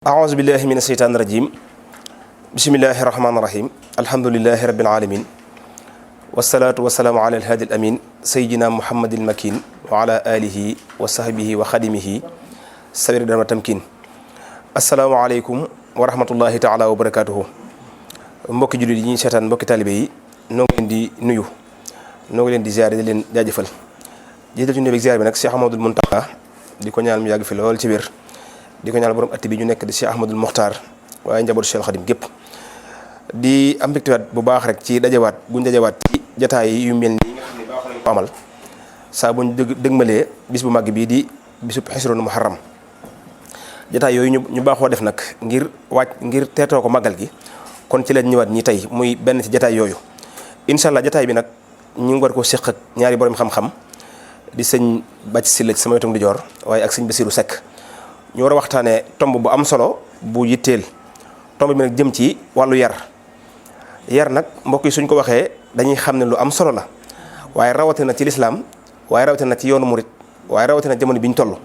أعوذ بالله من الشيطان الرجيم بسم الله الرحمن الرحيم الحمد لله رب العالمين والصلاة والسلام على الهادي الأمين سيدنا محمد المكين وعلى آله وصحبه وخدمه سبيل دام التمكين السلام عليكم ورحمة الله تعالى وبركاته mbokki jullit yi ñuy seetaan mbokki talibé yi noo ngi leen di nuyu noo ngi leen di ziare di leen jaajëfal jiital ci nuyu ak ziar bi nag Cheikh Ahmadul Muntaqa di ko ñaan mu yàgg fi lool ci wér di ko ñaanal borom atti bi ñu nekk di Cheikh Ahmadul Mokhtar waaye njabootu Cheikh Khadim gépp di am mbégtewaat bu baax rek ci dajawaat buñ dajawaat ci jataay yu mel nii nga xam ne baax nañ ko amal saa buñ dëgmalee bis bu màgg bii di bisub xisroonu muharram jataay yooyu ñu baaxoo def nag ngir teetoo ko màggal gi kon ci leen ñëwaat ñi tey muy benn ci jataay yooyu incha allah jataay bi nag ñu ngi war koo séq ak ñaari borom xam-xam di sëñ Bàcc Sylla ci sama wetu di joor waaye ak sëñ Basiru Seck ñu war a waxtaanee tomb bu am solo bu yitteel tomb bi nag jëm ci wàllu yar nag mbokk yi suñ ko waxee dañuy xam ne lu am solo la waaye rawatina ci lislaam waaye rawatina ci yoonu murit waaye rawatina jamono bi ñu toll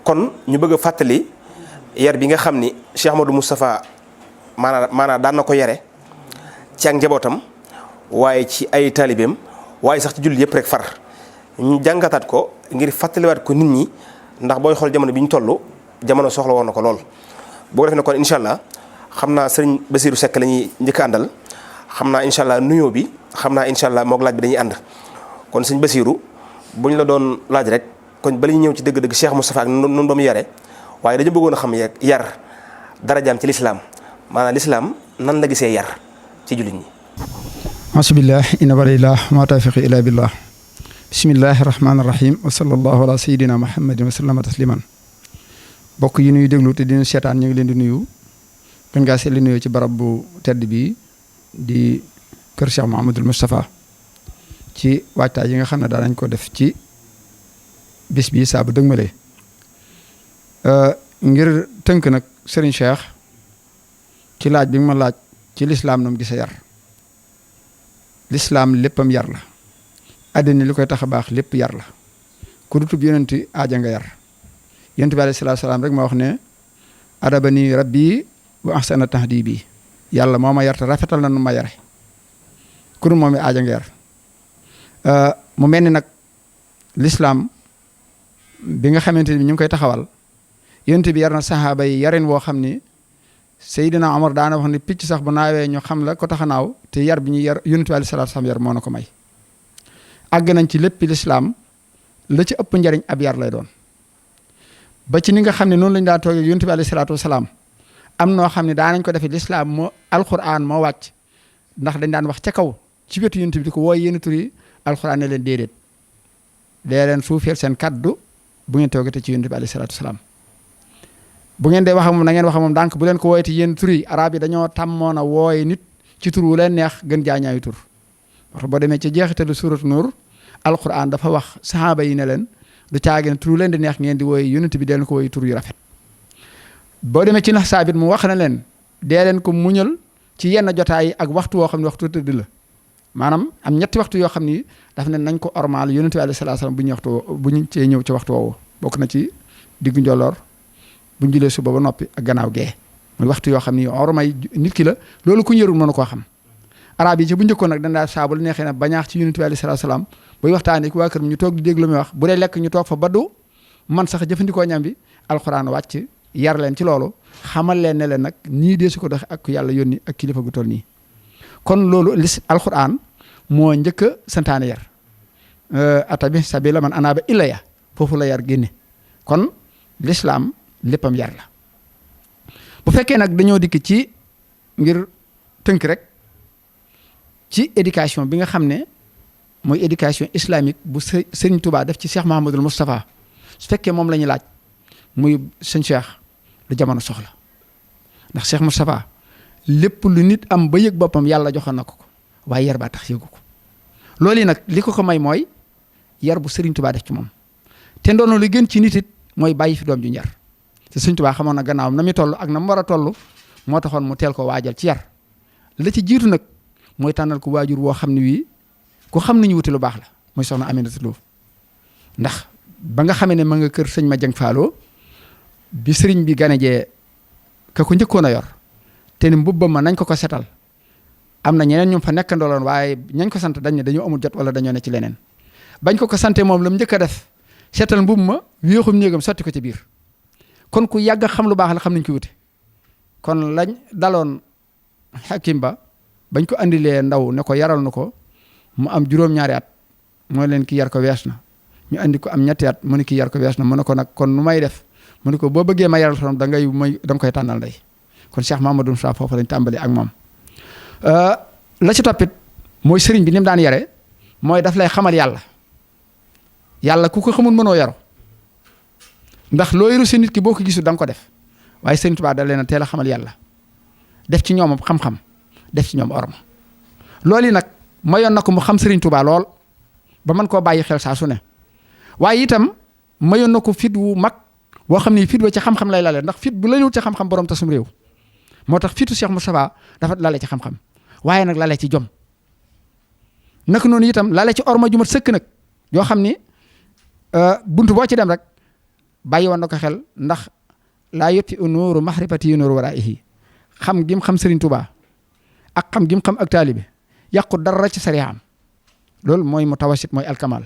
kon ñu bëgg a fàttali yar bi nga xam ni Cheikh Mustafaa maanaam daan na ko yare ci ak njabootam waaye ci ay taalibeem waaye sax ci jullit yëpp rek far ñu jàngataat ko ngir fàttaliwaat ko nit ñi ndax booy xool jamono bi ñu toll jamono soxla woon na ko lool. boo ko defee ne kon incha allah xam naa sëriñ Basiru Seck la ñuy njëkk a àndal xam naa incha allah nuyoo bi xam naa incha allah moog laaj bi dañuy ànd kon sëñ Basiru bu ñu la doon laaj rek kon bala ñu ñëw ci dëgg-dëgg Cheikh Mustafaa ak noonu ba mu yare waaye dañu bëggoon a xam yar darajaam ci lislaam maanaam lislaam nan la gisee yar ci jullit ñi. asubillah inna walillah ma tawfiqi illa billah bismillahi rahmaani rahim wa sallallahu ala sayidina muhammadin wa sallama tasliman bokk yi nuy déglu te dinu seetaan ñu ngi leen di nuyu gën ngaa seetli nuyu ci barab bu tedd bi di kër Cheikh Muhammadul Mustafaa ci waajtaay yi nga xam ne daanañ ko def ci bis bi saa bu dëgmalee ngir tënk nag Sëriñ Cheikh ci laaj bi nga ma laaj ci lislaam nam gisa yar lislaam léppam yar la àddina li koy tax a baax lépp yar la ku dutub yonenti aaja nga yar yonent bi alayhi salaatu salaam rek ma wax ne adabani rabbi wa ahsana tahdibi yàlla moo ma yar te rafetal na nu ma yare ku dul moom i aaja nga yar mu mel ni nag lislaam bi nga xamante ni ñu ngi koy taxawal yonent bi yar na saxaaba yi yarin woo xam ni Seydina Omar daana wax ne picc sax bu naawee ñu xam la ko tax a naaw te yar bi ñuy yar yonent bi alayhi salaatu salaam yar moo na ko may àgg nañ ci lépp lislaam la ci ëpp njariñ ab yar lay doon ba ci ni nga xam ne noonu lañu daan toogee yonent bi alayhi salaatu wasalaam am noo xam ne daanañ ko defee lislaam moo alquran moo wàcc ndax dañ daan wax ca kaw ci wetu yonent bi di ko wooy yenn tur yi alquran ne leen déedéet dee leen suufeel seen kaddu bu ngeen toogate ci yonent bi alayhi salaatu wasalaam bu ngeen dee wax moom na ngeen wax moom donc bu leen ko wooyete yenn tur yi arab yi dañoo tàmmoon a wooye nit ci tur wu leen neex gën jaañaayu tur wax boo demee ci jeexitalu suuratu Nuur alquran dafa wax sahaaba yi ne leen du caagin tur leen di neex ngeen di wooye yonent bi dee leen ko wooye tur yu rafet boo demee ci nax saabit mu wax na leen dee leen ko muñal ci yenn jotaay ak waxtu woo xam ne waxtu tëdd la maanaam am ñetti waxtu yoo xam ni daf ne nañ ko ormaal yonent bi alayhi salaatu salaam bu ñu cee ñëw ci waxtu woowu bokk na ci diggu njolloor bu ñu julee suba ba noppi ak gannaaw gee muy waxtu yoo xam ni ormay nit ki la loolu ku ñërul mënu koo xam arab yi ci bu njëkkoon nag dañ daa saa bu la neexee nag bañaax ci yonent bi alayhi salaatu salaam buy waxtaanee ku waa kër ñu toog di dégg lu muy wax bu dee lekk ñu toog fa baddu man sax jëfandikoo ñam bi alxuraan wàcc yar leen ci loolu xamal leen ne leen nag nii dee su ko doxe ak ku yàlla yónni ak kilifa gu toll nii kon loolu alxuraan moo njëkk a santaane yar atabi sabila man anaaba ilaya foofu la yar génne kon lislaam léppam yar la bu fekkee nag dañoo dikk ci ngir tënk rek ci éducation bi nga xam ne mooy éducation islamique bu Sëriñ Tuubaa def ci Cheikh Muhammadul Mustafaa su fekkee moom la ñuy laaj muy sëñ Cheikh lu jamono soxla ndax Cheikh Mustafaa lépp lu nit am ba yëg boppam yàlla joxoon na ko waaye yar baa tax yëgu ko loolu yi nag li ko may mooy yar bu Sëriñ Tuubaa def ci moom te ndoonu li gën ci nit it mooy bàyyi fi doom ju njar te Sëriñ Tuubaa xamoon na gannaawam na muy toll ak na mu war a toll moo taxoon mu teel ko waajal ci yar la ci jiitu nag mooy tànnal ko waajur woo xam ne wii ku xam nañu wuti lu baax la mooy soxna Aminata Lo ndax ba nga xamee ne ma nga kër sëñ ma jëng faaloo bi sëriñ bi ganejee ka ko njëkkoon a yor te ni mbubbam ma nañ ko setal am na ñeneen ñu fa nekkandooloon waaye ñañ ko sant dañ ne dañoo amul jot wala dañoo ne ci leneen bañ ko sante moom la mu njëkk a def seetal mbubb ma wéexum néegam sotti ko ci biir kon ku yàgg xam lu baax la xam nañ ko wute kon lañ daloon Hakim Ba bañ ko andilee ndaw ne ko yaral nu ko mu am juróom-ñaari at mooy leen ki yar ko wees na ñu andi ko am ñetti at mu ne ki yar ko wees na mu ne ko nag kon nu may def mu ne ko boo bëggee ma yaral son da nga koy tànnal ndey kon Cheikh Muhammadu Mustafaa foofu lañ tàmbali ak moom la ci toppit mooy sëriñ bi ni mu daan yare mooy daf lay xamal yàlla ku ko xamul mënoo yaru ndax loo yaru si nit ki boo ko gisul da nga ko def waaye Sëriñ Tuubaa da leen a teel a xamal yàlla def ci ñoom xam-xam def ci ñoom orma loolu yi nag mayoon na ko mu xam Sëriñ Tuubaa lool ba mën koo bàyyi xel saa su ne waaye itam mayoon na ko fit wu mag boo xam ni fit ba ci xam-xam lay lale ndax fit bu lalewut ci xam-xam borom tasum réew moo tax fitu Cheikh Mustafaa dafa lale ci xam-xam waaye nag lale ci jom naka noonu itam lale ci orma ju mat sëkk nag yoo xam ni buntu boo ci dem rek bàyyi woon na ko xel ndax laa yoppi nuuru mahrifati nuuru waraihi xam gim xam Serigne Touba ak xam gim xam ak taalibe yàqu dara ci sariyaam loolu mooy mutawasit mooy alkamal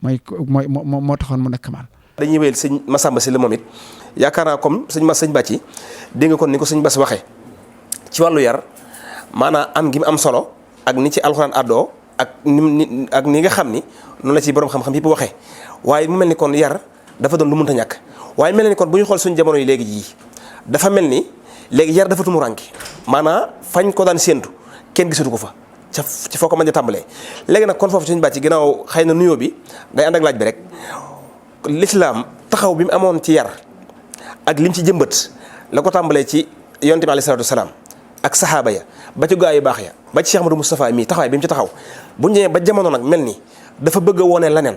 moo taxoon mu nekk kamal. dañuy wéyal sëñ Massamba Sylla moom it yaakaar naa comme sëñ Bàcci dégg nga kon ni ko sëñ Bass waxee ci wàllu yar maanaam am gi mu am solo ak ni ci alxuraan àddoo ak ni nga xam ni noonu la ci borom xam-xam yëpp waxee waaye mu mel ni kon yar dafa doon lu mënta ñàkk waaye mel ni kon bu ñu xool suñu jamono yi léegi jii dafa mel ni léegi yar dafa tumurànke maanaam fañ ko daan séentu kenn gisatu ko fa ci foo ko mën a tàmbalee léegi nag kon foofu suñu bàcc ginnaaw xëy na nuyoo bi day ànd ak laaj bi rek lislaam taxaw bi mu amoon ci yar ak lim ci jëmbat la ko tàmbalee ci yonent bi alayhi salaatu wasalaam ak saxaaba ya ba ci gaa yu baax ya ba ci Cheikh Ahmadou Mustafaa mii taxawaay bi mu ci taxaw bu ñëwee ba jamono nag mel ni dafa bëgg a wone leneen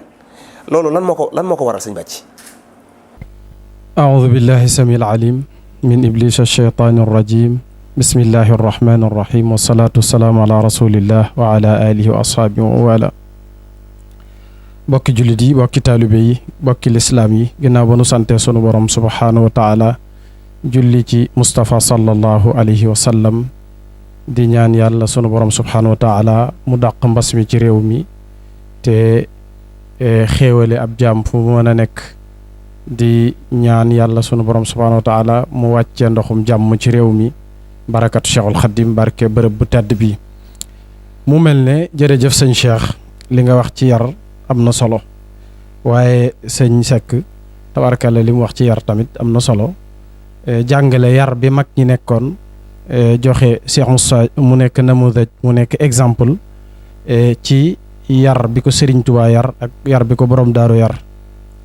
loolu lan moo ko waral sëñ bàcc. أعوذ بالله السميع العليم من إبليس الشيطان الرجيم بسم الله الرحمن الرحيم والصلاة والسلام على رسول الله وعلى آله وأصحابه وعلى bokki jullit yi bokki taalibe yi bokki lislaam yi ginnaaw ba nu sante sunu borom subhaanahu wa taala julli ci Mustafaa sallallahu alayhi wa sallam di ñaan yàlla sunu borom subhaanahu wa taala mu dàq mbas mi ci réew mi te xéewale ab jaam fu mu mën a nekk di ñaan yàlla sunu borom subhaanahu wa taala mu wàccee ndoxum jàmm ci réew mi barakatu Cheikhul Xadim barke bërëb bu tedd bi mu mel ne jërëjëf sëñ Cheikh li nga wax ci yar am na solo waaye sëñ Seck tabarkalla li mu wax ci yar tamit am na solo jàngale yar bi mag ñi nekkoon joxe Cheikh Moussa mu nekk namudaj mu nekk exemple ci yar bi ko Sëriñ Tuubaa yar ak yar bi ko borom daaru yar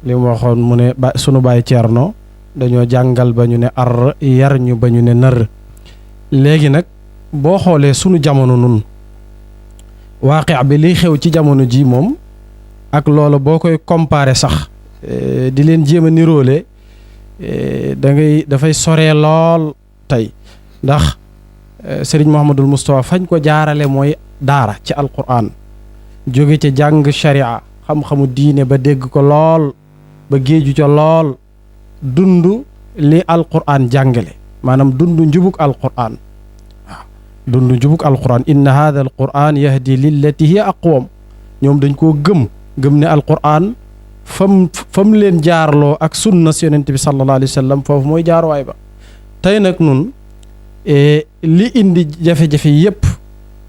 li mu waxoon mu ne sunu baay Ceerno dañoo jàngal ba ñu ne ar yar ñu ba ñu ne nër léegi nag boo xoolee sunu jamono nun waaqi bi liy xew ci jamono ji moom ak loola boo koy comparer sax di leen jéem a niroole dafay soree lool tey ndax sëriñ Muhammadul Mustafaa fañ ko jaarale mooy daara ci alquran jóge ca jàng sharia xam-xamu diine ba dégg ko lool ba géeju ca lool dund li alquran jàngale maanaam dund njubug alquran waaw dund njubug alquran inna hadha alquran yahdi lillati hiya aqwam ñoom dañ koo gëm ne alquran fam leen jaarloo ak sunna yonent bi sallallahu alayhi wa sallam foofu mooy jaaruwaay ba tey nag nun li indi jafe-jafe yépp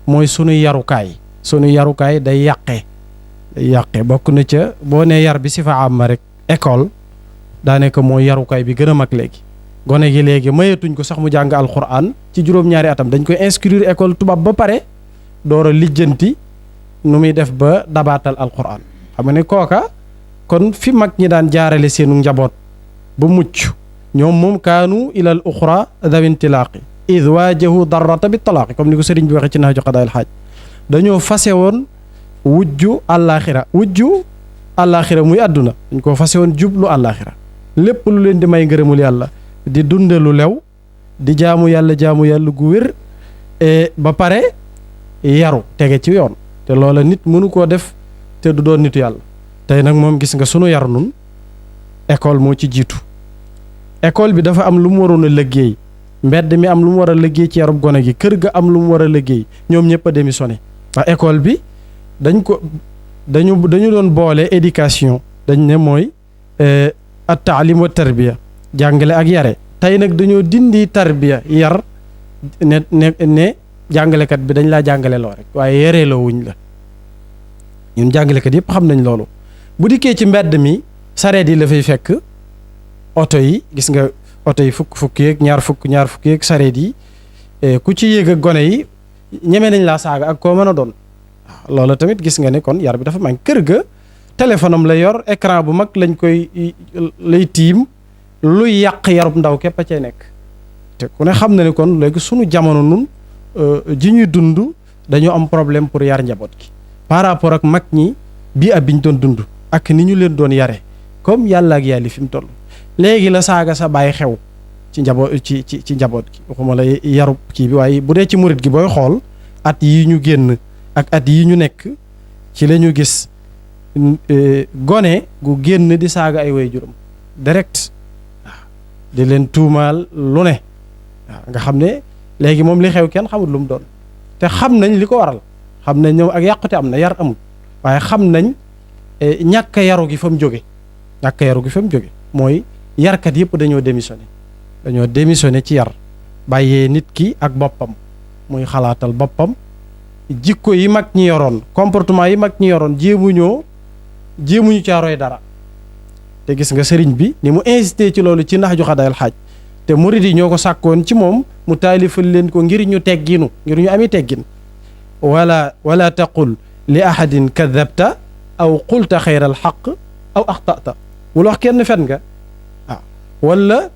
mooy sunuy yarukaay day yàqe bokk na ca boo nee yar bi si fa am ma rek école daanaka mooy yarukaay bi gën a mag léegi gone gi léegi mayetuñ ko sax mu jàng alquran ci juróom-ñaari atam dañ koy inscrire école tubaab ba pare door a lijjanti nu muy def ba dabaatal alquran xam nga ne kooka kon fi mag ñi daan jaarale seenu njaboot ba mucc ñoom moom kaanu ilal uxra dawintilaaqi id waajahu darrata bi talaaqi comme ni ko sëriñ bi waxee ci naaju qadaayil xaaj dañoo fase woon wujju àllaaxira muy àdduna dañ koo fase woon jublu àllaaxira lépp lu leen di may ngërëmul yàlla di dunde lu lew di jaamu yàlla gu wér ba pare yaru tege ci yoon te loola nit mënu koo def te du doon nitu yàlla tey nag moom gis nga sunu yar nun école moo ci jiitu école bi dafa am lu mu waroon a liggéey mbedd mi am lu mu war a liggéey ci yarub gone gi kër ga am lu mu war a liggéey ñoom ñëpp a démissionné waa école bi dañu doon boole éducation dañ ne mooy at taalim wa tarbiya jàngale ak yare tey nag dañoo dindi tarbiya yar ne jàngalekat bi dañ laa jàngale loo rek waaye yaree loo wuñ la ñun jàngalekat yëpp xam nañ loolu bu dikkee ci mbedd mi sareet yi la fay fekk oto yi gis nga oto yi fukk yeeg ñaar fukk yeeg sareet yi ku ci yéeg ak gone yi ñeme nañ laa saaga ak koo mën a doon waaw loolu tamit gis nga ne kon yar bi dafa mag kër ga téléphone am la yor écran bu mag lay tiim luy yàq yarub ndaw képp a cay nekk te ku ne xam na ne kon léegi sunu jamono nun ji ñuy dund dañoo am problème pour yar njaboot gi par rapport ak mag ñi bii ab bi ñu doon dund ak ni ñu leen doon yare comme yàlla ak yàlli fi mu toll léegi la saaga sa bàyyi xew ci njaboot gi waxuma la yarub kii bi waaye bu dee ci murit gi booy xool at yi ñu génn ak at yi ñu nekk ci la ñu gis gone gu génn di saaga ay waajuram direct waaw di leen tuumaal lu ne waaw nga xam ne léegi moom li xew kenn xamul lu mu doon te xam nañ li ko waral xam nañ ñoom ak yàqute am na yar amul waaye xam nañ ñàkk yaru gi fa mu jóge mooy yarkat yëpp dañoo démissionné ci yar bàyyee nit ki ak boppam muy xalaatal boppam jikko yi mag ñi yoroon comportement yi mag ñi yoroon jéemuñu caaroy dara te gis nga sëriñ bi ni mu insisté ci loolu ci nax ju xadaayal xaaj te murid yi ñoo ko sàkkoon ci moom mu taalifal leen ko ngir ñu ami teggin wala taqul li ahadin kadabta aw qulta xayral xaq aw axtata wala wax kenn fen nga waaw wala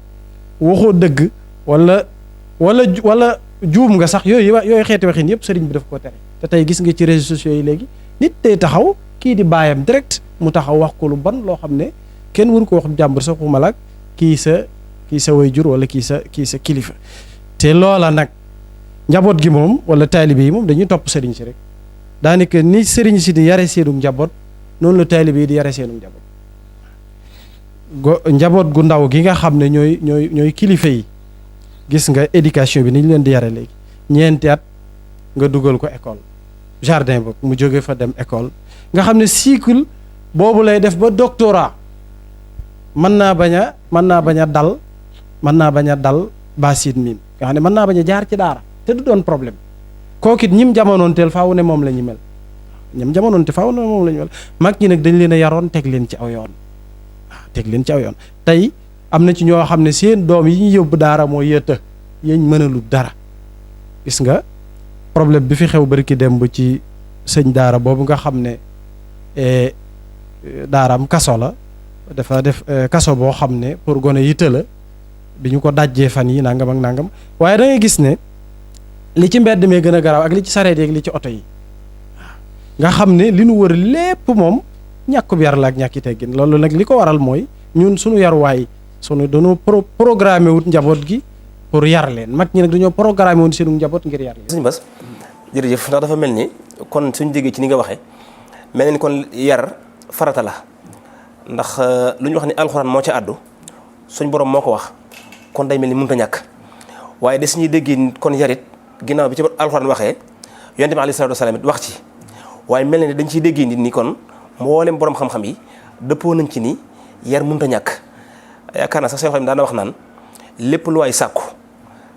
waxoo dëgg wala juum nga sax yooyu xeeti waxin yëpp sëriñ bi daf ko tere te tey gis nga ci réseaux sociaux yi léegi nit day taxaw kii di baayam direct mu taxaw wax ko lu bon loo xam ne kenn waru ko wax jàmbur sax waxuma la kii sa waajur wala kii sa kilifa te loola nag njaboot gi moom wala taalibe yi moom dañuy topp sëriñ si rek daanaka ni sëriñ si di yare seenu njaboot noonu la taalibe yi di yare seenu njaboot njaboot gu ndaw gi nga xam ne ñooy kilifa yi gis nga éducation bi ni ñu leen di yare léegi ñeenti at nga dugal ko école jardin boog mu jóge fa dem école nga xam ne cycle boobu lay def ba doctorat mën naa bañ a dal basit miim nga xam ne mën naa bañ a jaar ci daara te du doon problème kookit ñim jamonoonteel faaw ne moom la ñu mel mag ñi nag dañ leen a yaroon teg leen ci aw yoon tey am na ci ñoo xam ne seen doom yi ñu yóbbu daara moo yëtta yéen mënalu dara gis nga problème bi fi xew barki dem ba ci sëñ daara boobu nga xam ne daaraam kaso la dafa def kaso boo xam ne pour gone yi tëla bi ñu ko dajjee fan yi nangam ak nangam waaye da ngay gis ne li ci mbedd mee gën a garaaw ak li ci sareet yeeg li ci oto yi nga xam ne li nu wër lépp moom ñàkkub yar la ak ñàkki teggin loolu nag li ko waral mooy ñun suñu yaruwaay dañoo programmé wut njaboot gi pour yar leen mag ñi nag dañoo programmé woon seenu njaboot ngir yar leen. sëñ Bass jërëjëf ndax dafa mel ni kon suñ déggee ci ni nga waxee mel ni kon yar farata la ndax lu ñu wax ni alxuraan moo ca àddu suñ borom moo ko wax kon day mel ni mënut a ñàkk waaye des ñuy déggee kon yarit ginnaaw bi ci alxuraan waxee yonent bi alayhi salaatu wasalaam it wax ci waaye mel na ni dañ ciy déggee nit ni kon mboolem borom xam-xam yi dëppoo nañ ci ni yar mënut a ñàkk yaakaar naa sax soo xam ne daana wax naan lépp lu waay sàkku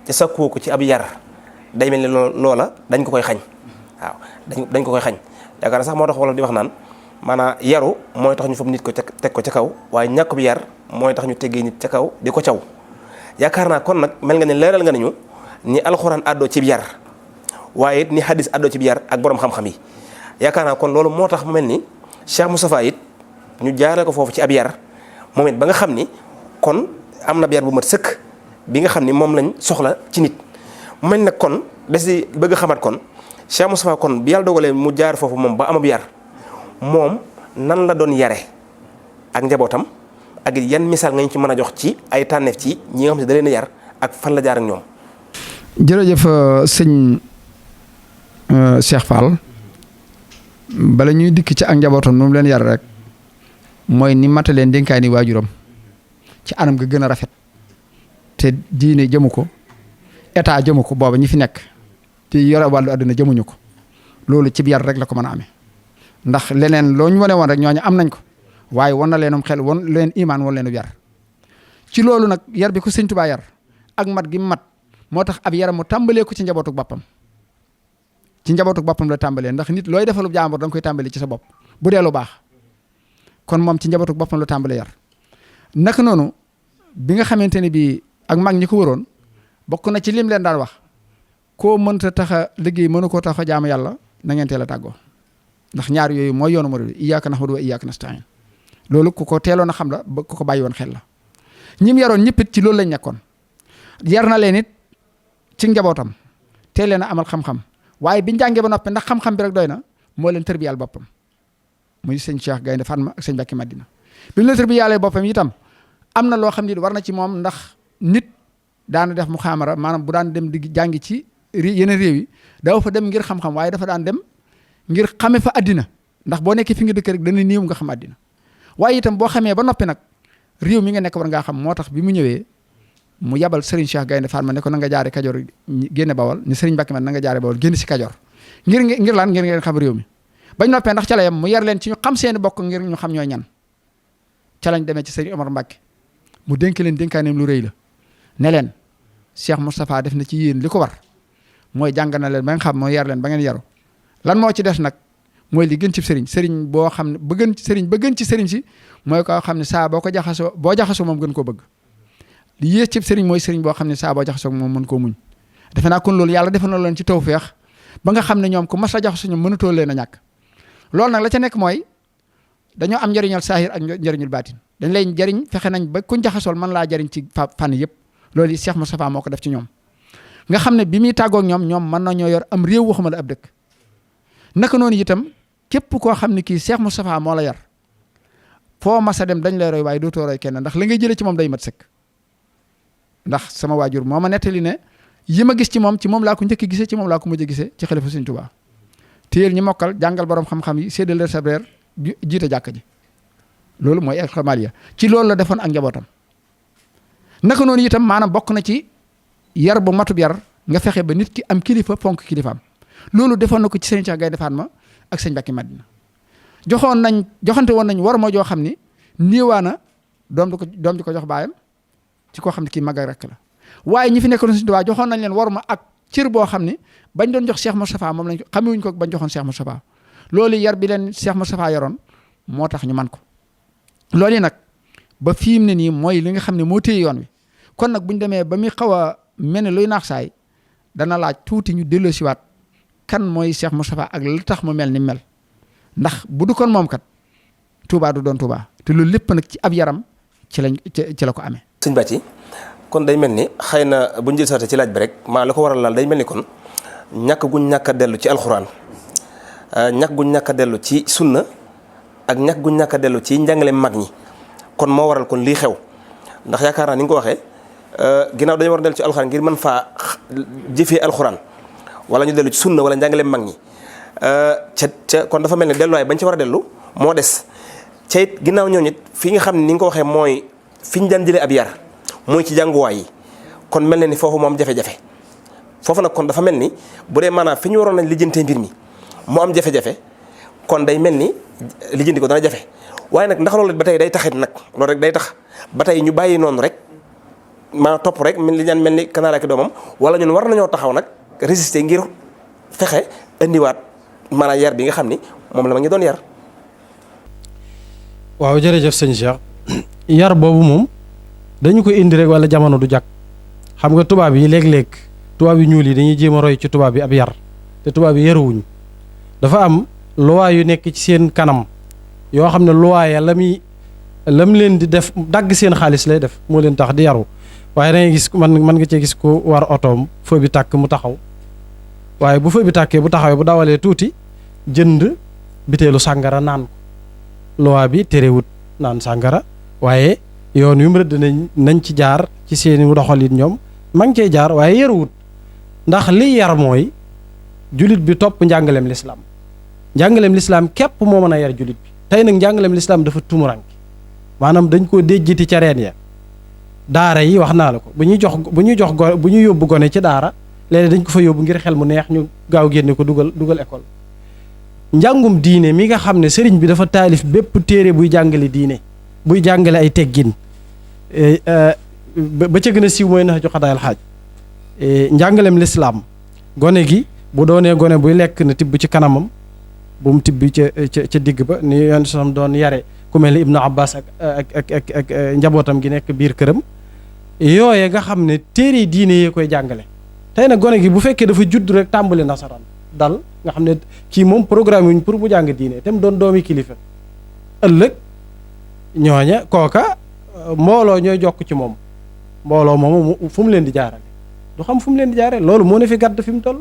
te sàkkuwoo ko ci ab yar day mel ni loola dañ ko koy xañ waaw dañ ko koy xañ yaakaar naa sax moo tax wolof di wax naan maanaam yaru mooy tax ñu fab nit ko teg ko ca kaw waaye ñàkk bi yar mooy tax ñu teggee nit ca kaw di ko caw yaakaar naa kon nag mel nga ne leeral nga nañu ni alxuraan àddoo ci yar waaye it ni hadis àddoo ci yar ak borom xam-xam yi yaakaar naa kon loolu moo tax mu mel ni Cheikh Mustafaa it ñu jaaree ko foofu ci ab yar moom it ba nga xam ni kon am na yar bu mat sëkk bi nga xam ni moom lañ soxla ci nit mu mel nag kon des di bëgg a xamat kon Cheikh Mustafaa kon bi yàlla dogalee mu jaar foofu moom ba amab yar moom nan la doon yare ak njabootam ak yan misaal nga ñu ci mën a jox ci ay tànneef ci ñi nga xam ne da leen a yar ak fan la jaar ak ñoom. jërëjëf sëñ Cheikh Fall bala ñuy dikk ci ak njabootam nu mu leen yar rek mooy ni mata leen dénkaay ni waajuram ci anam ga gën a rafet te diine jëmu ko état jëmu ko booba ñi fi nekk te yore wàllu àdduna jëmuñu ko loolu ci yar rek la ko mën a amee ndax leneen loo ñu wane woon rek ñooñu am nañ ko waaye wan na leenum xel won leen imaan won leenu yar ci loolu nag yar bi ko sëñ Tuubaa yar ak mat gi mat moo tax ab yaram mu tàmbalee ko ci njabootu boppam ci njabootu boppam la tàmbalee ndax nit looy defalu jàmbur da nga koy tàmbalee ci sa bopp bu dee lu baax kon moom ci njabootu boppam la tàmbalee yar naka noonu bi nga xamante ne bii ak mag ñi ko waroon bokk na ci lim leen daan wax koo mënta tax a liggéey mënu koo tax a jaamu yàlla na ngeen teel a tàggoo ndax ñaar yooyu mooy yoonu murid iyyaaka na'budu wa iyyaaka nasta'iin loolu ku ko teeloon a xam la ba ku ko bàyyi woon xel la ñim yaroon ñëpp it ci loolu lañ nekkoon yar na leen it ci njabootam teel leen a amal xam-xam waaye biñ jàngee ba noppi ndax xam-xam bi rek doy na moo leen tërbiyal boppam muy sëñ Cheikh Gaynde Fatma ak sëñ Mbàkke Madina bi mu leen tërbiyalee boppam itam am na loo xam ni war na ci moom ndax nit daana def mu xaamara maanaam bu daan dem di jàngi ci yeneen réew yi dafa fa dem ngir xam-xam waaye dafa daan dem ngir xame fa addina ndax boo nekkee fi nga dëkk rek dana néew nga xam addina waaye itam boo xamee ba noppi nag réew mi nga nekk war ngaa xam moo tax bi mu ñëwee mu yabal Sëriñ Cheikh Gaynde Fatma ne ko na nga jaare Kajoor génne Bawol ni Sëriñ Mbàkke man na nga jaare Bawol génn si Kajoor ngir lan ngir ngeen xam réew mi bañ noppee ndax ca la yem mu yar leen ci ñu xam seeni bokk ngir ñu xam ñooy ñan ca lañ demee ci Sëriñ Omar Mbàkke mu dénk leen dénkaaneem lu rëy la ne leen Cheikh Mustafaa def na ci yéen li ko war mooy jàng na leen ba nga xam mooy yar leen ba ngeen yaru lan moo ci des nag mooy li gën ci sëriñ boo xam ne ba gën ci sëriñ si mooy koo xam ne saa boo jaxasoo moom gën koo bëgg li yées ci sëriñ mooy sëriñ boo xam ne saa boo jaxasoo moom mën koo muñ defe naa kon loolu yàlla defal na leen ci tawfeex ba nga xam ne ñoom ku mas a jaxasoo ñoom mënatoo leen a ñàkk loolu nag la ca nekk mooy dañoo am njëriñal saahir ak njëriñul baatin dañ lay jëriñ fexe nañ ba kuñ jaxasool mën laa jëriñ ci fànn yëpp loolu Cheikh Mustafaa moo ko def ci ñoom nga xam ne bi muy tàggoog ñoom mën nañoo yor am réew waxuma la ab dëkk naka noonu itam képp koo xam ne kii Cheikh Mustafaa moo la yar foo mas a dem dañ lay roy waaye dootoo roy kenn ndax la ngay jëlee ci moom day mat sëkk ndax sama waajur moo ma nettali ne yi ma gis ci moom laa ko njëkk gisee ci moom laa ko mujj gisee ci xalifa Sëriñ Tuubaa téyel ñi mokkal jàngal borom xam-xam yi séddale sa reer jiite jàkk ji loolu mooy xamaliya ci loolu la defoon ak njabootam naka noonu itam maanaam bokk na ci yar bu matub yar nga fexe ba nit ki am kilifa fonk kilifaam loolu defoon na ko ci Sëriñ Cheikh Gaynde Fatma ak sëñ Mbàkke Madina joxante woon nañ war moo joo xam ni niiwaana doom di ko jox baayam ci koo xam ne kii mag rek la waaye ñi fi nekkoon Sëriñ Tuubaa joxoon nañ leen war ma ak cër boo xam ni bañ doon jox Cheikh Mustafaa moom lañ ko xamewuñ ko bañ joxoon Cheikh Mustafaa loolu yar bi leen Cheikh Mustafaa yoroon moo tax ñu man ko loolu yi nag ba fi mu ne nii mooy li nga xam ne moo téye yoon wi kon nag buñ demee ba muy xaw a mel ne luy naax saay dana laaj tuuti ñu delloosiwaat kan mooy Cheikh Mustafaa ak lu tax mu mel ni mel ndax bu du kon moom kat Touba du doon Touba te loolu lépp nag ci ab yaram ci la ko amee. sëñ Bàcci kon day mel ni xëy na buñ jël saate ci laaj bi rek maa la ko waral laal day mel ni kon ñàkk guñ ñàkk a dellu ci alxuraan ñàkk guñ ñàkk a dellu ci sunna ak ñàkk guñ ñàkk a dellu ci njàngale mag ñi kon moo waral kon lii xew ndax yaakaar naa ni nga ko waxee ginnaaw dañu war a dellu ci alxuraan ngir mën faa jëfee alxuraan wala ñu dellu ci sunna wala njàngale mag ñi ca kon dafa mel ni delluwaay bañ ci war a dellu moo des ca it ginnaaw ñoo nit fi nga xam ne ni nga ko waxee mooy fi ñu daan jëlee ab yar mooy ci jànguwaay yi kon mel na ni foofu moo am jafe-jafe foofu nag kon dafa mel ni bu dee maanaam fi ñu waroon nañ lijjantee mbir mi moo am jafe-jafe kon day mel ni lijjanti ko dana jafe waaye nag ndax loolu ba tey day taxit nag loolu rek day tax ba tey ñu bàyyi noonu rek maa topp rek li ñaan mel ni kanaara ak doomam wala ñun war nañoo taxaw nag résister ngir fexe indiwaat maanaam yar bi nga xam ni moom la ma ngi doon yar. waaw jërëjëf sëñ Cheikh yar boobu moom dañu ko indi rek wala jamono du jàkk xam nga tubaab yi léeg-léeg tubaab yu ñuul yi dañuy jéem a roy ci tubaab yi ab yar te tubaab yi yaruwuñ dafa am loi yu nekk ci seen kanam yoo xam ne loi ya lam leen di def dagg seen xaalis lay def moo leen tax di yaru waaye da ngay gis mën nga cee gis ko war otoom feu bi tàkk mu taxaw waaye bu feu bi tàkkee bu taxawee bu dawalee tuuti jënd biteelu sàngara naan ko loi bi terewut naan sàngara waaye yoon wi mu rëdd nañ ci jaar ci seeni doxalin ñoom ma ngi cee jaar waaye yaruwut ndax li yar mooy julit bi topp njàngaleem lislaam képp moo mën a yar julit bi tey nag njàngaleem lislaam dafa tumuranke maanaam dañ koo déjjiti ca reen ya daara yi wax naa la ko bu ñuy jox bu ñuy yóbbu gone ci daara léeg-léeg dañ ko fa yóbbu ngir xel mu neex ñu gaaw génne ko dugal école. njàngum diine mi nga xam ne sëriñ bi dafa taalif bépp téere buy jàngale diine buy jàngale ay teggin ba ca gën a siiw mooy nax ju xadaayal xaaj njàngalem lislaam gone gi bu doonee gone buy lekk na tibb ci kanamam bu mu tibbi ca digg ba ni yoon sam doon yare ku mel ni Ibnu Abbas ak njabootam gi nekk biir këram yooye nga xam ne téere diine yee koy jàngale. tey nag gone gi bu fekkee dafa judd rek tàmbali nasaraan dal nga xam ne kii moom programme yuñ pour mu jàng diine te mu doon doomi kilifa ëllëg ñooña kooka mbooloo ñooy jokk ci moom mbooloo moom fu mu leen di jaarale du xam fu mu leen di jaarale loolu moo ne fi gàdd fi mu toll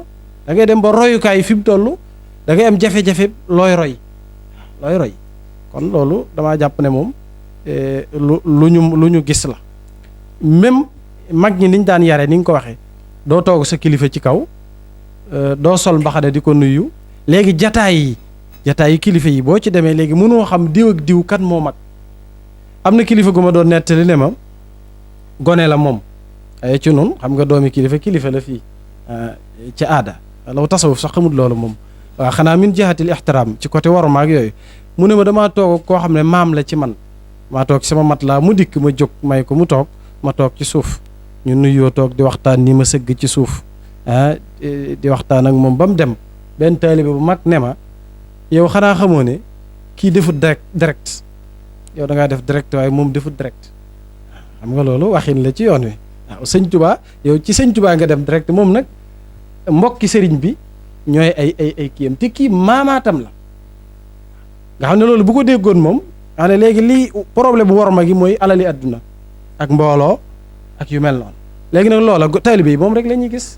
da ngay dem ba royukaay fi mu toll da ngay am jafe-jafe looy roy kon loolu damaa jàpp ne moom lu ñu gis la même mag ñi niñ daan yare ni nga ko waxee doo toog sa kilifa ci kaw doo sol mbaxane di ko nuyu léegi jataay yi kilifa yi boo ci demee léegi mënoo xam diw ak diw kan moo mag am na kilifa gu ma doon nettali ne ma gone la moom ay ci noonu xam nga doomi kilifa la fii ci aada law tasawuf sax xamul loolu moom waaw xanaa min jihatil ihtiram ci côté waruma ak yooyu mu ne ma damaa toog koo xam ne maam la ci man maa toog sama mat laa mu dikk ma jóg may ko mu toog ma toog ci suuf ñu nuyoo toog di waxtaan ni ma sëgg ci suuf di waxtaan ak moom ba mu dem benn taalibe bu mag ne ma yow xanaa xamoo ne kii defut direct yow da ngaa def direct waaye moom defut direct xam nga loolu waxin la ci yoon wi waaw sëñ Tuubaa yow ci sëñ Tuubaa nga dem direct moom nag mbokki sëriñ bi ñooy ay kiyam te kii maamaatam la nga xam ne loolu bu ko déggoon moom xam ne léegi lii problème bu war ma gi mooy alali àdduna ak mbooloo ak yu mel noonu léegi nag loola taalibe yi moom rek la ñuy gis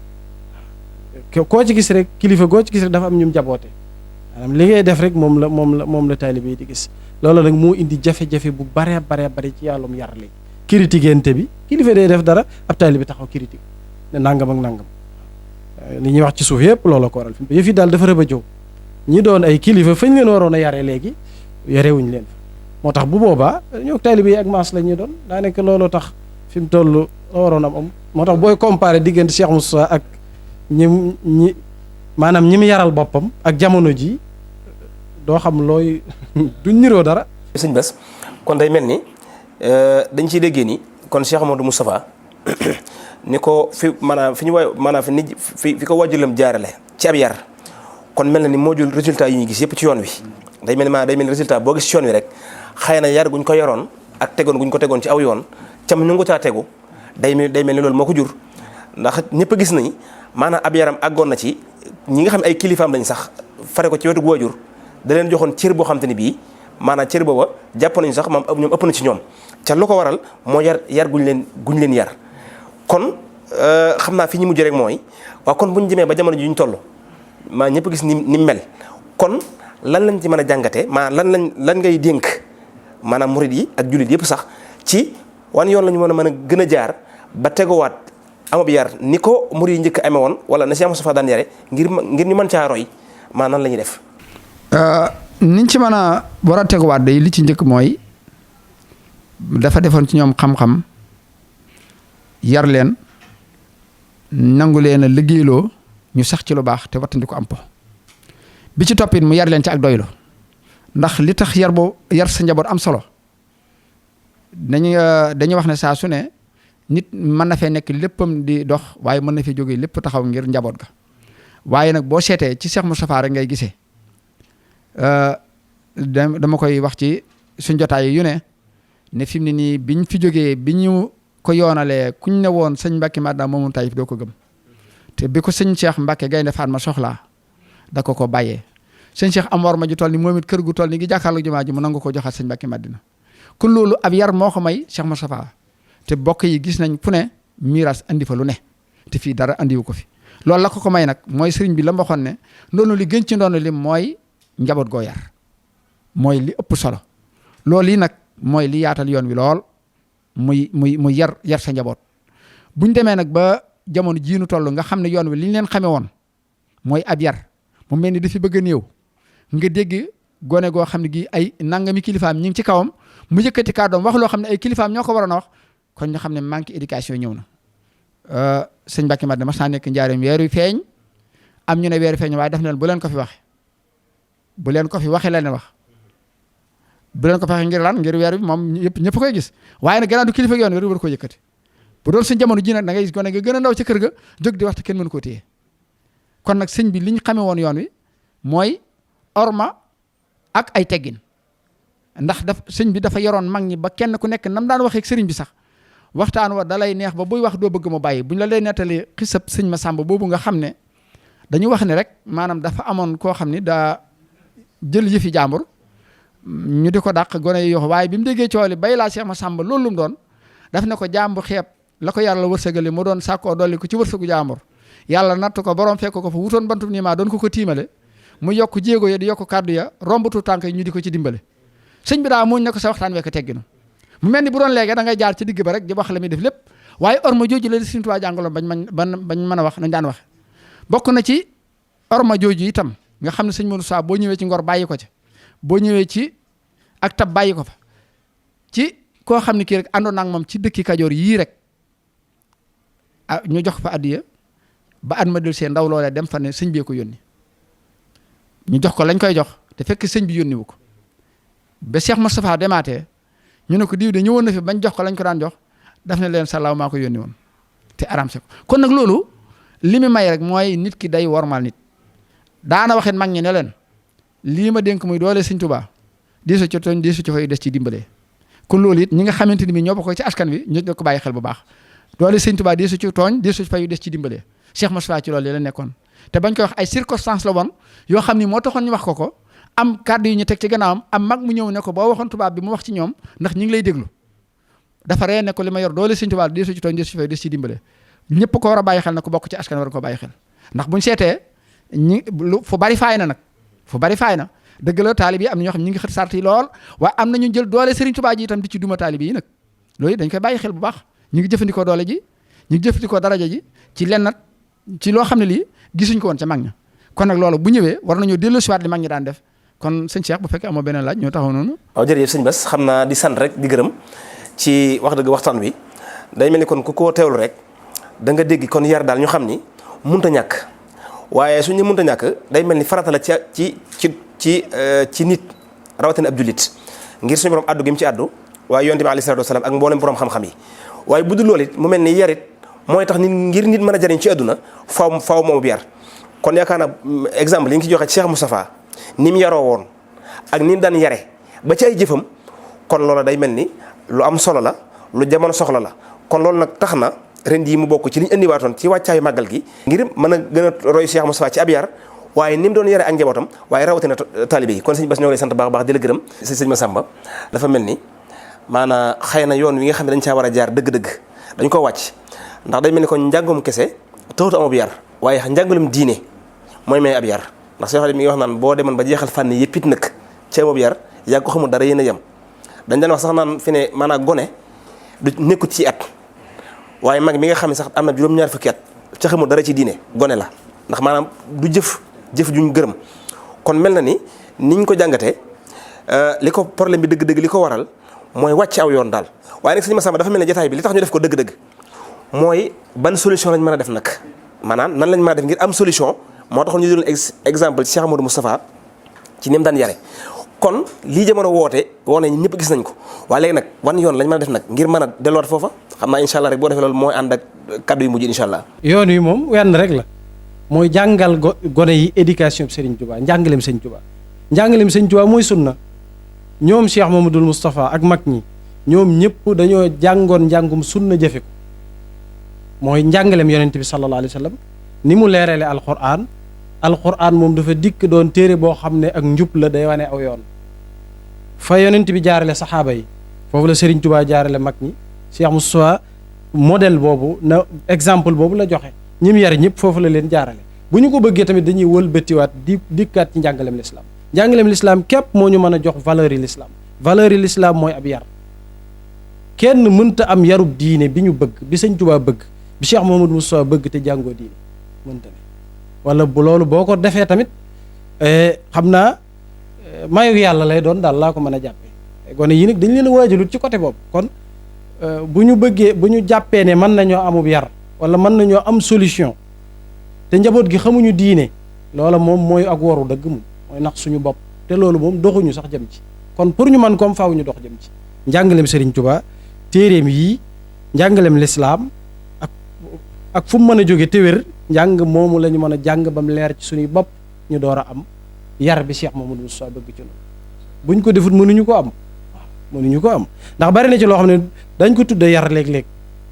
koo ci gis rek kilifa goo ci gis rek dafa am ñum jaboote maanaam li ngay def rek moom la taalibe yi di gis loolu nag moo indi jafe-jafe bu bare ci yàllum yar léegi critiquente bi kilifa day def dara ab taalibe taxaw critique ne nangam ak nangam li ñuy wax ci suuf yëpp loolu ko waral fi yëf yi daal dafa rëb a jow ñi doon ay kilifa fañ leen waroon a yare léegi yarewuñ leen fa moo tax bu boobaa ñoo taalibe yi ak maas la ñuy doon daa nekk looloo tax fi mu toll la waroon am moo tax booy comparé diggante Cheikh Moussa ak ñi mu yaral boppam ak jamono ji doo xam looy duñ niroo dara. sëñ Bass kon day mel ni dañ ciy déggee ni kon Cheikh Muhammadu Mustafaa ni ko fi maanaam fi ñu waay maanaam fi ko waajuram jaarale ci ab yar kon mel na ni moo jël résultat yi ñu gis yëpp ci yoon wi day mel ni résultat boo gis ci yoon wi rek xëy na yar guñ ko yoroon ak tegoon guñ ko tegoon ci aw yoon cam ñu ngi caa tegu day mel ni loolu moo ko jur ndax ñëpp a gis nañ maanaam ab yaram àggoon na ci ñi nga xam ne ay kilifaam lañ sax fare ko ci wetu waajur da leen joxoon cër boo xam te ni bii maanaam cër booba jàpp nañu sax moom ñoom ëpp na ci ñoom ca lu ko waral moo yar guñ leen yar kon xam naa fi ñu mujj rek mooy waaw kon bu ñu demee ba jamono ji ñu toll maa ñëpp gis ni mel kon lan lañ ci mën a jàngatee maanaam lan ngay dénk maanaam murid yi ak jullit yëpp sax ci wan yoon la ñu mën a gën a jaar ba teguwaat amab yar ni ko murid yi njëkk amee woon wala na Cheikh Moustapha daan yare ngir ñu mën caa roy maanaam nan la ñuy def. niñ ci mën a war a teguwaat day li ci njëkk mooy dafa defoon ci ñoom xam-xam yar leen nangu leen a liggéeyloo ñu sax ci lu baax te wattandi ko am po bi ci toppit mu yar leen ci ak doylu ndax li tax yar sa njaboot am solo dañuy wax ne saa su ne nit mën na fee nekk léppam di dox waaye mën na fi jógee lépp taxaw ngir njaboot ga waaye nag boo seetee ci Cheikh Moustapha rek ngay gisee dama koy wax ci suñ jotaay yu ne fi mu ne nii biñ fi jógee bi ñu ko yoonalee kuñ ne woon sëñ Mbacke Madina moomu Taïf doo ko gëm te bi ko sëñ Cheikh Mbacke Gaynde Fatma soxlaa da ko bàyyee sëñ Cheikh am war ma ju toll ni moom it kër gu toll ni gi jàkkaarloo jumaa ji mu nangu ko joxaat sëñ Mbacke Madina kon loolu ab yar moo ko may Cheikh Moustapha te bokk yi gis nañ fu ne miiras andi fa lu ne te fii dara andiwu ko fi loolu la ko may nag mooy sëriñ bi la ma waxoon ne ndoonu li gën ci ndoonu li mooy njaboot goo yar mooy li ëpp solo loolu yi nag mooy li yaatal yoon wi lool muy yar sa njaboot buñ demee nag ba jamono jiinu toll nga xam ne yoon wi li ñu leen xamee woon mooy ab yar mu mel ni dafi bëgg a néew nga dégg gone goo xam ne gi ay nangami kilifaam ñi ngi ci kawam mu yëkkati kàddoom wax loo xam ne ay kilifaam ñoo ko waroon a wax kon ñu xam ne manque éducation ñëw na. sëñ Mbacke Madina mas naa nekk njaareem weeru feeñ am ñu ne weeru feeñ waaye daf ne leen bu leen ko fi waxe bu leen ko fi waxe leen wax bu leen ko fi waxe ngir lan ngir weer bi moom ñëpp koy gis waaye nag gannaaw du kilifa yoon wi war ko yëkkati bu doon suñ jamono ji nag da ngay gis gone nga gën a ndaw ca kër ga jóg di wax te kenn mënu koo téye kon nag sëñ bi li ñu xamee woon yoon wi mooy orma ak ay teggin ndax sëñ bi dafa yoroon mag ñi ba kenn ku nekk nam daan waxee ak sëriñ bi sax waxtaan wa dalay neex ba buy wax doo bëgg mu bàyyi buñ la lay nettali xisab sëñ Masamba boobu nga xam ne dañu wax ne rek maanaam dafa amoon koo xam ni daa jël yëfi jàmbur ñu di ko dàq gone yi yoo waaye bi mu déggee cooli bay laa Cheikh Masamba loolu lu mu doon daf ne ko jàmbu xeeb la ko yàlla wërsëgali mu doon sàkkoo dolli ko ci wërsëgu jàmbur yàlla natt ko borom fekk ko fa wutoon bantum nii maa doon ko tiimale mu yokk jéego ya di yokk kàddu ya rombatu tànk yi ñu di ko ci dimbale sëñ bi daa muñ ne ko sa waxtaan wekk tegginu mu mel ni bu doon léegi da ngay jaar ci digg ba rek di wax la muy def lépp waaye orma jooju la Sëriñ Tuubaa jàngaloon bañ mën a wax nañ daan wax bokk na ci orma jooju itam nga xam ne sëñ Mustafaa boo ñëwee ci ngor bàyyi ko ca boo ñëwee ci ak tab bàyyi ko fa ci koo xam ne kii rek àndoon ak moom ci dëkki Kajoor yii rek ñu jox fa addiya ba at ma del see ndaw loolee dem fa ne sëñ bee ko yónni ñu jox ko lañ koy jox te fekk sëñ bi yónni wu ko ba Cheikh Mustafaa demaatee ñu ne ko diw de ñëwoon na fi bañ jox ko lañ ko daan jox daf ne leen salaaw maa ko yónni woon te aramse ko kon nag loolu li mu may rek mooy nit ki day wormal nit daana waxit mag ñi ne leen lii ma dénk muy doole Sëñ Tuubaa diisu ci tooñ diisu ci fay des ci dimbalee kon loolu it ñi nga xamante ni bi ñoo bokk ci askan wi ñu ko bàyyi xel bu baax doole Sëñ Tuubaa diisu ci tooñ diisu ci fay des ci dimbalee Cheikh Mustafaa ci loolu la nekkoon te bañ koy wax ay circonstances la woon yoo xam ni moo taxoon ñu wax ko am kàddu yi ñu teg ci gannaawam am mag mu ñëw ne ko boo waxoon tubaab bi mu wax ci ñoom ndax ñi ngi lay déglu dafa ree ne ko li ma yor doole Sëñ Tuubaa diisu ci tooñ diisu ci fay des ci dimbale ñëpp ko war a bàyyi xel na ko bokk ci askan war ko bàyyi xel ndax buñ seetee fu bari faay na nag fu bari faay na dëgg la taalib yi am na ñoo xam ñi ngi xët sart yi lool waaye am na ñu jël doole Sëriñ Tuubaa ji itam di ci duma taalib yi nag loolu dañ koy bàyyi xel bu baax ñu ngi jëfandikoo doole ji ñu ngi jëfandikoo daraja ji ci lennat ci loo xam ne lii gisuñ ko woon ca mag ña kon nag loolu bu ñëwee war nañoo delloosiwaat li mag ñi daan def kon sëñ Cheikh bu fekkee amoo beneen laaj ñoo taxaw noonu. waaw jërëjëf sëñ Bass xam naa di sant rek di gërëm ci wax dëgg waxtaan wi day mel ni kon ku ko teewlu rek da nga dégg kon yar daal ñu xam ni munta ñàkk waaye suñu munta ñàkk day mel ni farata la ci nit rawatina ab jullit ngir suñu borom addu gi mu ci addu waaye yonent bi alayhi salaatu wasalaam ak mboolem borom xam-xam yi waaye bu dul loolu it mu mel ni yarit mooy tax nit ngir nit mën a jariñ ci àdduna faaw moom yar kon yaakaar naa exemple yi ngi ci joxe ci Cheikh Mustafaa ni mu yaroo woon ak ni mu daan yare ba ci ay jëfam kon loola day mel ni lu am solo la lu jamono soxla la kon loolu nag tax na ren jii mu bokk ci li ñu indiwaatoon ci wàccaayu màggal gi ngir mën a gën a roy Cheikh Mustafaa ci ab yar waaye ni mu doon yare ak njabootam waaye rawatina taalibe yi kon sëñ Bass ñoo ngi lay sant baax baax di la gërëm sëñ Massamba dafa mel ni maanaam xëy na yoon wi nga xam ne dañ caa war a jaar dëgg-dëgg dañ ko wàcc ndax day mel ni kon njàngum kese taxut am ab yar waaye njàngalum diine mooy may ab yar ndax Cheikh Xadim mi ngi wax naan boo demoon ba jeexal fànn yëpp it nag ci ab yar yaa ko xamul dara yéen a yem dañ daan wax sax naan fi ne maanaam gone du nekkut ci at waaye mag mi nga xam ne sax am na juróom-ñaar fukki at ca xamul dara ci diine gone la ndax maanaam du jëf juñ gërëm kon mel na ni niñ ko jàngatee li ko problème bi dëgg-dëgg li ko waral mooy wàcc aw yoon daal waaye nag sëñ Massamba dafa mel ne jotaay bi li tax ñu def ko dëgg-dëgg mooy ban solution lañ mën a def nag maanaam nan lañ mën a def ngir am solution moo tax ñu jël exemple ci Cheikh Amadou Mustafaa ci ni mu daan yare kon lii jamono woone ñëpp gis nañ ko waaye léegi nag wan yoon lañ mën a def nag ngir mën a delluwaat foofa xam naa incha allah rek boo defee loolu mooy ànd ak kaddu yu mujj incha allah. yoon wi moom wenn rek la mooy jàngal gone yi éducation bi Sëriñ Tuubaa njàngaleem Sëriñ Tuubaa njàngaleem Sëriñ Tuubaa mooy sunna ñoom Cheikh Mamadou Moustapha ak mag ñi ñoom ñëpp dañoo jàngoon njàngum sunna jëfe ko mooy njàngaleem yonent bi sallallahu alayhi wa sallam ni mu leerale alquran moom dafa dikk doon téere boo xam ne ak njub la day wane aw yoon fa yonent bi jaarale saxaaba yi foofu la Sëriñ Tuubaa jaarale mag ñi Cheikh Moustapha modèle boobu na exemple boobu la joxe ñi mu yar ñëpp foofu la leen jaarale bu ñu ko bëggee tamit dañuy wëlbatiwaat dikkaat ci njàngaleem lislaam njàngaleem lislaam képp moo ñu mën a jox valeur yi lislaam mooy ab yar kenn mënta am yarub diine bi ñu bëgg bi Sëñ Tuubaa bëgg bi Cheikh Mamadou Moustapha bëgg te jàngoo diine mënta ne wala bu loolu boo ko defee tamit xam naa mayu yàlla lay doon daal laa ko mën a jàppee gone yi nag dañ leen a waajalut ci côté boobu kon bu ñu bëggee bu ñu jàppee ne mën nañoo amub yar wala mën nañoo am solution te njaboot gi xamuñu diine loola moom mooy ak waru dëgg moom mooy nax suñu bopp te loolu moom doxuñu sax jëm ci kon pour ñu mën koom faaw ñu dox jëm ci njàngaleem Sëriñ Tuubaa téeréem yii njàngaleem lislaam ak fu mu mën a jóge te wér njàng moomu la ñu mën a jàng ba mu leer ci suñuy bopp ñu door a am yar bi Cheikh Muhammadu Mustafaa bëgg ci noonu buñ ko defut mënuñu ko am waaw mënuñu ko am ndax bari na ci loo xam ne dañ ko tudde yar léeg-léeg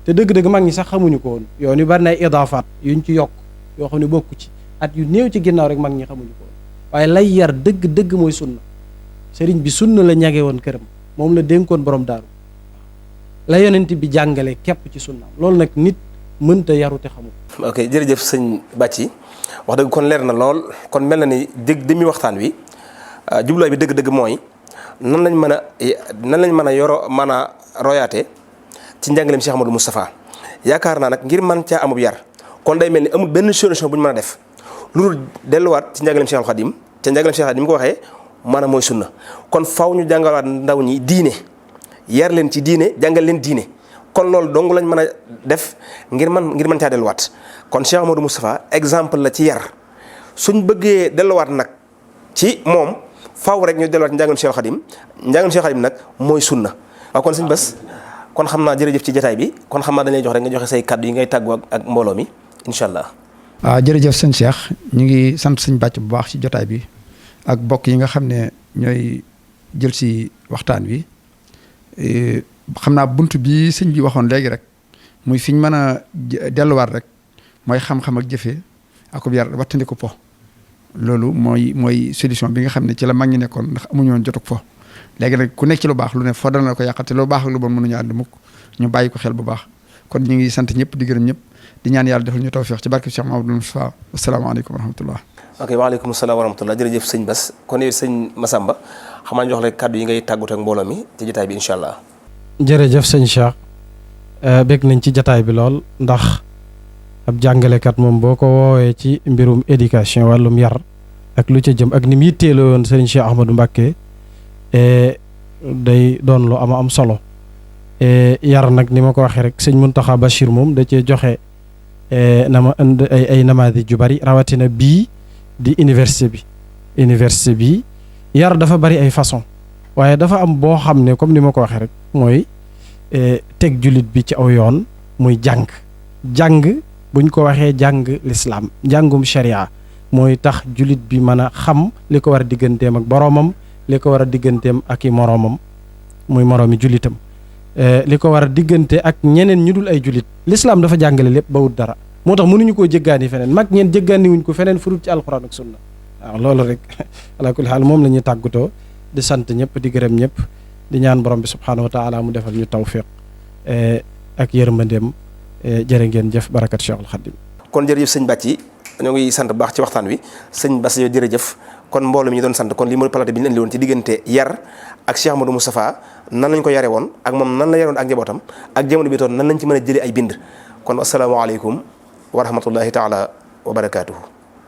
te dëgg-dëgg mag ñi sax xamuñu ko woon yoon yu bari na ay idaafaat yuñ ci yokk yoo xam ne bokku ci at yu néew ci ginnaaw rek mag ñi xamuñu ko woon waaye lay yar dëgg-dëgg mooy sunna sëriñ bi sunna la ñage woon këram moom la dénkoon borom daaru la yonent bi jàngale képp ci sunnaam loolu nag nit mënta yaru te xamul. ok jërëjëf sëñ Bàcci wax dëgg kon leer na lool kon mel na ni demi waxtaan wi jubluwaay bi dëgg-dëgg mooy nan lañ mën a yoro mën a royaate ci njàngaleem Cheikh Ahmadou Mustafaa yaakaar naa nag ngir mën caa amub yar kon day mel ni amul benn solution bu ñu mën a def lu dul delluwaat ci njàngaleem Cheikh Khadim ca njàngaleem Cheikh Khadim ko waxee maanaam mooy sunna kon faw ñu jàngalaat ndaw ñi diine yar leen ci diine jàngal leen diine kon loolu dong lañ mën a def ngir mën caa delluwaat kon Cheikh Ahmadou Mustafaa exemple la ci yar suñ bëggee delluwaat nag ci moom faaw rek ñu delluwaat njàngaleem Cheikh Khadim njàngaleem Cheikh Khadim nag mooy sunna waaw kon sëñ Bass kon xam naa jërëjëf ci jotaay bi kon xam naa dañ lay jox rek nga joxe say kaddu yi ngay tàggoo ak mbooloo mi incha allah. waaw jërëjëf sëñ Cheikh ñu ngi sant sëñ Bàcc bu baax ci jotaay bi ak bokk yi nga xam ne ñooy jël si waxtaan wi xam naa bunt bi sëñ bi waxoon léegi rek muy fi ñu mën a delluwaat rek mooy xam-xam ak jëfe ak yar wattandiku po loolu mooy solution bi nga xam ne ci la mag ñi nekkoon ndax amuñu woon jotug fo léegi nag ku nekk ci lu baax lu ne foo dana la ko yàqate lu baax ak lu bon mënuñu ànd mukk ñu bàyyi ko xel bu baax kon ñu ngi sant ñëpp di gërëm ñëpp di ñaan yàlla defal ñu tawfiq ci barke Cheikh Muhammadu Mustafaa asalaamaaleykum wa rahmatullah ok waaleykum salaam wa rahmatullah jërëjëf sëñ Bass kon yow sëñ Massamba xam naa jox la kàddu yi ngay tàggatoo ak mbooloo mi ci jotaay bi incha allah. jërëjëf sëñ Cheikh bég nañ ci jotaay bi lool ndax ab jàngalekat moom boo ko woowee ci mbirum éducation wàllum yar ak lu ca jëm ak ni mu yitteeloo woon sëriñ Cheikh Ahmadou Mbacké day doon lu am solo yar nag ni ma ko waxee rek sëñ Muntaxa Bachir moom da cee joxe ay namaadi ju bari rawatina bii di université bi yar dafa bari ay façon waaye dafa am boo xam ne comme ni ma ko waxee rek mooy teg jullit bi ci aw yoon muy jàng buñ ko waxee jàng lislaam njàngum sharia mooy tax jullit bi mën a xam li ko war a digganteem ak boroomam li ko war a digganteem ak i moroomam muy moroomi jullitam li ko war a diggante ak ñeneen ñu dul ay jullit lislaam dafa jàngale lépp ba wut dara moo tax mënuñu koo jéggaani feneen mag ñeen jéggaani wuñ ko feneen furut ci alxuraan ak sunna waaw loolu rek ala kulli xaal moom la ñuy tàggatoo di sant ñëpp di gërëm ñëpp di ñaan borom bi subhaanahu wa taala mu defal ñu tawfiq ak yërmandeem jërë ngeen jëf barakat Cheikhul Khadim kon jërëjëf sëñ Bàcci ñoo ngi sant bu baax ci waxtaan wi sëñ Bass yow jërëjëf kon mbooloo mi ñu doon sant kon lii mooy Plateau bi ñu indi woon ci diggante yar ak Cheikh Ahmadou Mustafaa nan lañ ko yare woon ak moom nan la yare woon ak njabootam ak jamono bi toon nan lañ ci mën a jëlee ay bind kon asalaamaaleykum wa rahmatullahi taala wa barakaatuhu